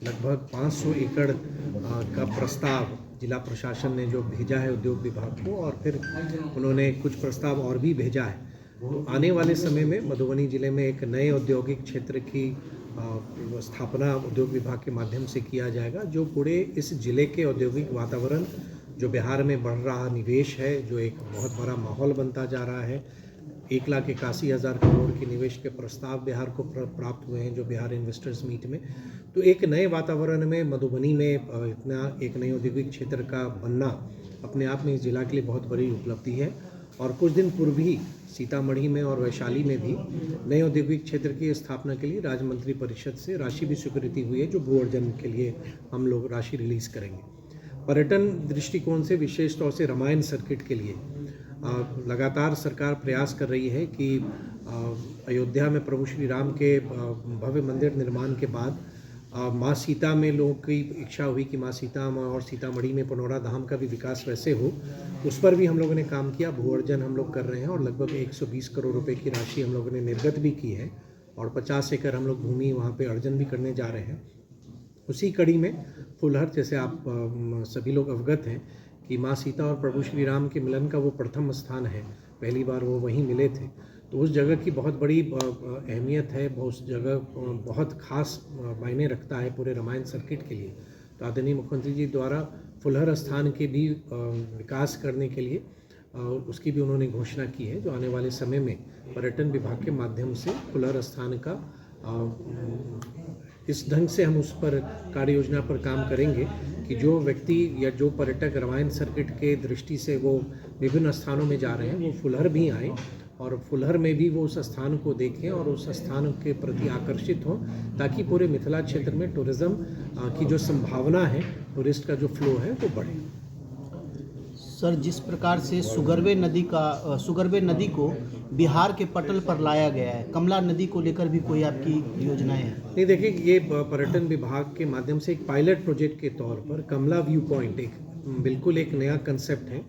लगभग 500 एकड़ का प्रस्ताव जिला प्रशासन ने जो भेजा है उद्योग विभाग को, और फिर उन्होंने कुछ प्रस्ताव और भी भेजा है। तो आने वाले समय में मधुबनी जिले में एक नए औद्योगिक क्षेत्र की स्थापना उद्योग विभाग के माध्यम से किया जाएगा, जो पूरे इस जिले के औद्योगिक वातावरण, जो बिहार में बढ़ रहा निवेश है, जो एक बहुत बड़ा माहौल बनता जा रहा है। 1,81,000 करोड़ के निवेश के प्रस्ताव बिहार को प्राप्त हुए हैं जो बिहार इन्वेस्टर्स मीट में। तो एक नए वातावरण में मधुबनी में इतना एक नए औद्योगिक क्षेत्र का बनना अपने आप में इस जिला के लिए बहुत बड़ी उपलब्धि है। और कुछ दिन पूर्व ही सीतामढ़ी में और वैशाली में भी नए औद्योगिक क्षेत्र की स्थापना के लिए राज्य मंत्री परिषद से राशि भी स्वीकृति हुई है, जो भू अर्जन के लिए हम लोग राशि रिलीज करेंगे। पर्यटन दृष्टिकोण से विशेष तौर से रामायण सर्किट के लिए लगातार सरकार प्रयास कर रही है कि अयोध्या में प्रभु श्री राम के भव्य मंदिर निर्माण के बाद माँ सीता में लोगों की इच्छा हुई कि माँ सीता और सीतामढ़ी में पनौरा धाम का भी विकास वैसे हो, उस पर भी हम लोगों ने काम किया। भू अर्जन हम लोग कर रहे हैं और लगभग 120 करोड़ रुपए की राशि हम लोगों ने निर्गत भी की है और 50 एकड़ हम लोग भूमि वहाँ पे अर्जन भी करने जा रहे हैं। उसी कड़ी में फुलहर, जैसे आप सभी लोग अवगत हैं कि माँ सीता और प्रभु श्री राम के मिलन का वो प्रथम स्थान है, पहली बार वो वहीं मिले थे। तो उस जगह की बहुत बड़ी अहमियत है, उस जगह बहुत खास मायने रखता है पूरे रामायण सर्किट के लिए। तो आदरणीय मुख्यमंत्री जी द्वारा फुलहर स्थान के भी विकास करने के लिए उसकी भी उन्होंने घोषणा की है, जो आने वाले समय में पर्यटन विभाग के माध्यम से फुलहर स्थान का इस ढंग से हम उस पर कार्य योजना पर काम करेंगे कि जो व्यक्ति या जो पर्यटक रामायण सर्किट के दृष्टि से वो विभिन्न स्थानों में जा रहे हैं, वो फुलहर भी आएँ और फुलहर में भी वो उस स्थान को देखें और उस स्थान के प्रति आकर्षित हों, ताकि पूरे मिथिला क्षेत्र में टूरिज़्म की जो संभावना है, टूरिस्ट का जो फ्लो है, वो बढ़े। सर, जिस प्रकार से सुगरवे नदी को बिहार के पटल पर लाया गया है, कमला नदी को लेकर भी कोई आपकी योजनाएं हैं? नहीं, देखिए, ये पर्यटन विभाग के माध्यम से एक पायलट प्रोजेक्ट के तौर पर कमला व्यू पॉइंट बिल्कुल एक नया कंसेप्ट है।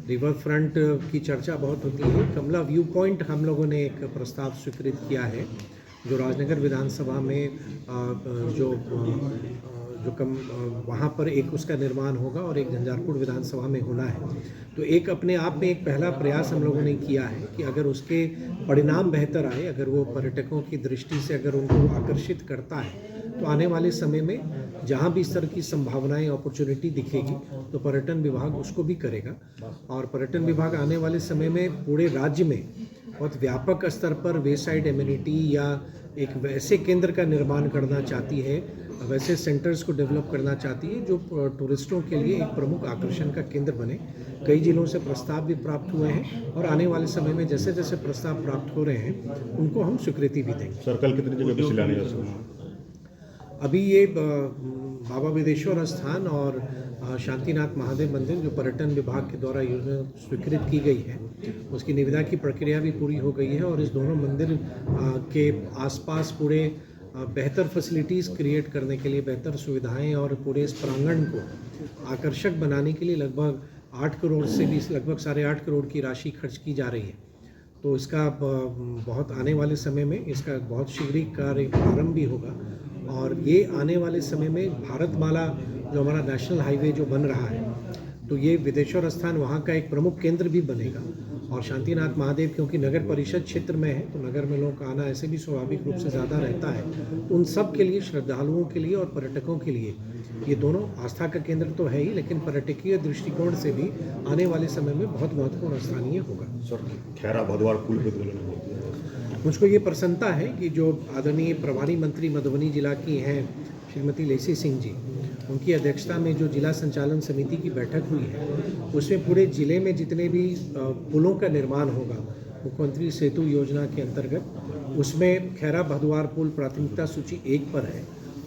रिवर फ्रंट की चर्चा बहुत होती है, कमला व्यू पॉइंट हम लोगों ने एक प्रस्ताव स्वीकृत किया है, जो राजनगर विधानसभा में वहाँ पर एक उसका निर्माण होगा और एक झंझारपुर विधानसभा में होना है। तो एक अपने आप में एक पहला प्रयास हम लोगों ने किया है कि अगर उसके परिणाम बेहतर आए, अगर वो पर्यटकों की दृष्टि से अगर उनको आकर्षित करता है, तो आने वाले समय में जहाँ भी इस तरह की संभावनाएं, अपॉर्चुनिटी दिखेगी, तो पर्यटन विभाग उसको भी करेगा। और पर्यटन विभाग आने वाले समय में पूरे राज्य में बहुत व्यापक स्तर पर वे साइड एमिनिटी या एक वैसे केंद्र का निर्माण करना चाहती है, वैसे सेंटर्स को डेवलप करना चाहती है जो टूरिस्टों के लिए एक प्रमुख आकर्षण का केंद्र बने। कई जिलों से प्रस्ताव भी प्राप्त हुए हैं और आने वाले समय में जैसे जैसे प्रस्ताव प्राप्त हो रहे हैं, उनको हम स्वीकृति भी देंगे। सर्कल कितनी जगह पे शिलान्यास? अभी ये बाबा विदेश्वर स्थान और शांतिनाथ महादेव मंदिर, जो पर्यटन विभाग के द्वारा योजना स्वीकृत की गई है, उसकी निविदा की प्रक्रिया भी पूरी हो गई है और इस दोनों मंदिर के आसपास पूरे बेहतर फैसिलिटीज़ क्रिएट करने के लिए, बेहतर सुविधाएं और पूरे इस प्रांगण को आकर्षक बनाने के लिए लगभग 8 करोड़ से भी लगभग 8.5 करोड़ की राशि खर्च की जा रही है। तो इसका बहुत आने वाले समय में इसका बहुत शीघ्र कार्य प्रारंभ भी होगा और ये आने वाले समय में भारतमाला, जो हमारा नेशनल हाईवे जो बन रहा है, तो ये विदेश्वर स्थान वहाँ का एक प्रमुख केंद्र भी बनेगा। और शांतिनाथ महादेव क्योंकि नगर परिषद क्षेत्र में है, तो नगर में लोगों का आना ऐसे भी स्वाभाविक रूप से ज़्यादा रहता है, तो उन सब के लिए, श्रद्धालुओं के लिए और पर्यटकों के लिए ये दोनों आस्था का केंद्र तो है ही, लेकिन पर्यटकीय दृष्टिकोण से भी आने वाले समय में बहुत महत्वपूर्ण स्थानीय होगा। सर, खैरा भदवार पुल पे मुझको ये प्रसन्नता है कि जो आदरणीय प्रभारी मंत्री मधुबनी जिला की हैं श्रीमती लेसी सिंह जी, उनकी अध्यक्षता में जो जिला संचालन समिति की बैठक हुई है, उसमें पूरे जिले में जितने भी पुलों का निर्माण होगा मुख्यमंत्री सेतु योजना के अंतर्गत, उसमें खैरा भदवार पुल प्राथमिकता सूची 1 पर है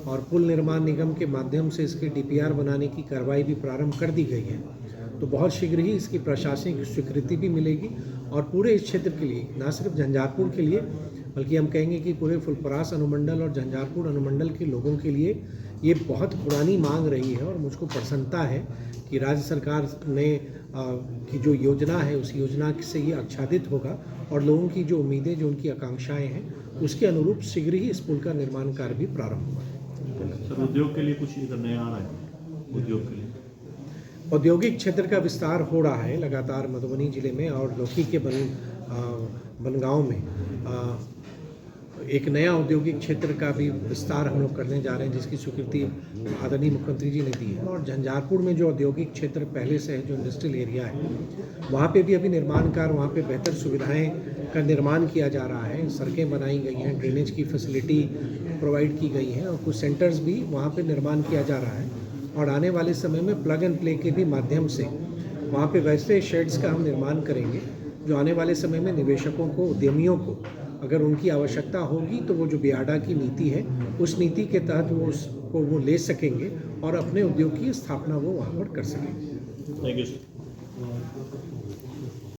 और पुल निर्माण निगम के माध्यम से इसके DPR बनाने की कार्रवाई भी प्रारंभ कर दी गई है। तो बहुत शीघ्र ही इसकी प्रशासनिक स्वीकृति भी मिलेगी और पूरे इस क्षेत्र के लिए, ना सिर्फ झंझारपुर के लिए, बल्कि हम कहेंगे कि पूरे फुलपरास अनुमंडल और झंझारपुर अनुमंडल के लोगों के लिए ये बहुत पुरानी मांग रही है। और मुझको प्रसन्नता है कि राज्य सरकार ने की जो योजना है, उस योजना से ये आच्छादित होगा और लोगों की जो उम्मीदें, जो उनकी आकांक्षाएं हैं, उसके अनुरूप शीघ्र ही इस पुल का निर्माण कार्य भी प्रारंभ होगा। उद्योग के लिए कुछ इधर नया आ रहा है उद्योग के लिए? औद्योगिक क्षेत्र का विस्तार हो रहा है लगातार मधुबनी जिले में, और लौकी के बनगांव में एक नया औद्योगिक क्षेत्र का भी विस्तार हम लोग करने जा रहे हैं, जिसकी स्वीकृति आदरणीय मुख्यमंत्री जी ने दी है। और झंझारपुर में जो औद्योगिक क्षेत्र पहले से है, जो इंडस्ट्रियल एरिया है, वहाँ पे भी अभी निर्माण कार्य, वहाँ पे बेहतर सुविधाएं का निर्माण किया जा रहा है। सड़कें बनाई गई हैं, ड्रेनेज की फैसिलिटी प्रोवाइड की गई है, और कुछ सेंटर्स भी वहाँ पे निर्माण किया जा रहा है। और आने वाले समय में प्लग एंड प्ले के भी माध्यम से वहाँ पे वैसे शेड्स का हम निर्माण करेंगे जो आने वाले समय में निवेशकों को, उद्यमियों को अगर उनकी आवश्यकता होगी तो वो जो बियाडा की नीति है, उस नीति के तहत वो उसको वो ले सकेंगे और अपने उद्योग की स्थापना वो वहाँ पर कर सकेंगे। Thank you sir.